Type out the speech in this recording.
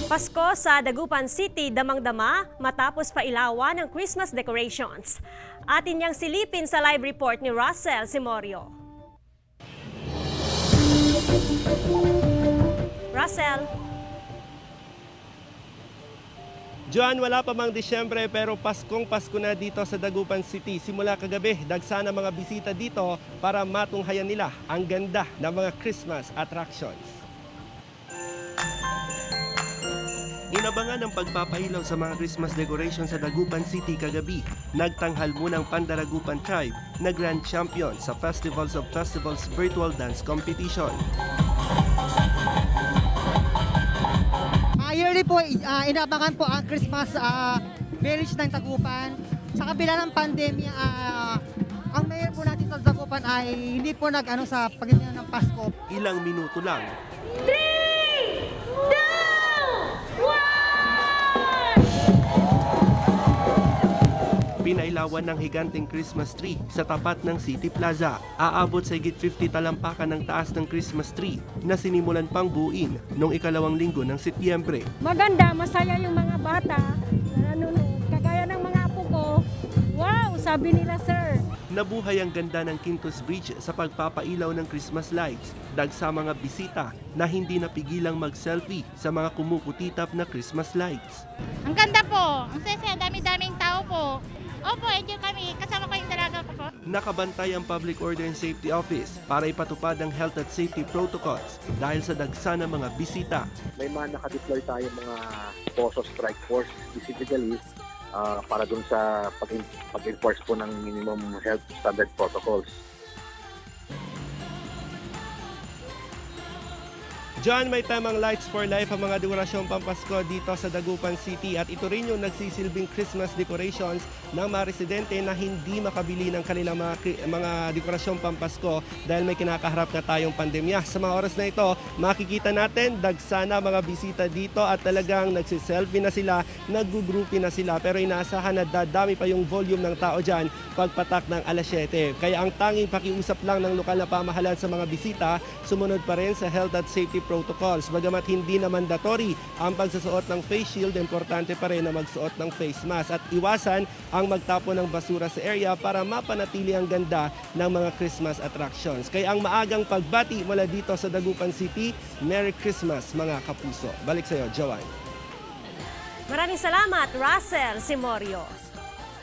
Pasko sa Dagupan City, damang-dama matapos pailawan ng Christmas decorations. Atin niyang silipin sa live report ni Russell Simorio. Russell. Joan, wala pa mang Disyembre pero Paskong Pasko na dito sa Dagupan City. Simula kagabi, dagsana mga bisita dito para matunghayan nila ang ganda ng mga Christmas attractions. Inabangan ang pagpapailaw sa mga Christmas decoration sa Dagupan City kagabi. Nagtanghal muna ang Pandaragupan Tribe na Grand Champion sa Festivals of Festivals Virtual Dance Competition. Yearly po, inabangan po ang Christmas village ng Dagupan. Sa kabila ng pandemya, ang mayor po natin sa Dagupan ay hindi po nag-ano sa pagdating ng Pasko. Ilang minuto lang, 3, 2, 1! pinailawan ng higanteng Christmas tree sa tapat ng City Plaza. Aabot sa higit 50 talampakan ng taas ng Christmas tree na sinimulan pang buuin noong ikalawang linggo ng Setyembre. Maganda, masaya yung mga bata na nanonood. Kagaya ng mga apo ko, wow, sabi nila sir. Nabuhay ang ganda ng Quintos Bridge sa pagpapailaw ng Christmas lights. Dagsa mga bisita na hindi napigilang mag-selfie sa mga kumukutitap na Christmas lights. Ang ganda po, ang saya, dami-daming tao po. Opo, enjoy kami. Kasama ko yung dalaga ko po. Nakabantay ang Public Order and Safety Office para ipatupad ang health at safety protocols dahil sa dagsa ng mga bisita. May mga nakadeploy tayo mga POSO strike force specifically para dun sa pag-enforce po ng minimum health standard protocols. John, may tamang Lights for Life ang mga dekorasyong pampasko dito sa Dagupan City at ito rin yung nagsisilbing Christmas decorations ng mga residente na hindi makabili ng kanilang mga dekorasyong pampasko dahil may kinakaharap na tayong pandemya. Sa mga oras na ito, makikita natin dagsana mga bisita dito at talagang nagsiselfie na sila, nag-groupie na sila pero inaasahan na dadami pa yung volume ng tao dyan pagpatak ng alas 7. Kaya ang tanging pakiusap lang ng lokal na pamahalaan sa mga bisita, sumunod pa rin sa health at safety protocols. Bagamat hindi na mandatory ang pagsusuot ng face shield, importante pa rin na magsuot ng face mask at iwasan ang magtapon ng basura sa area para mapanatili ang ganda ng mga Christmas attractions. Kaya ang maagang pagbati mula dito sa Dagupan City, Merry Christmas mga kapuso. Balik sa iyo, Joanne. Maraming salamat, Russell Simorio.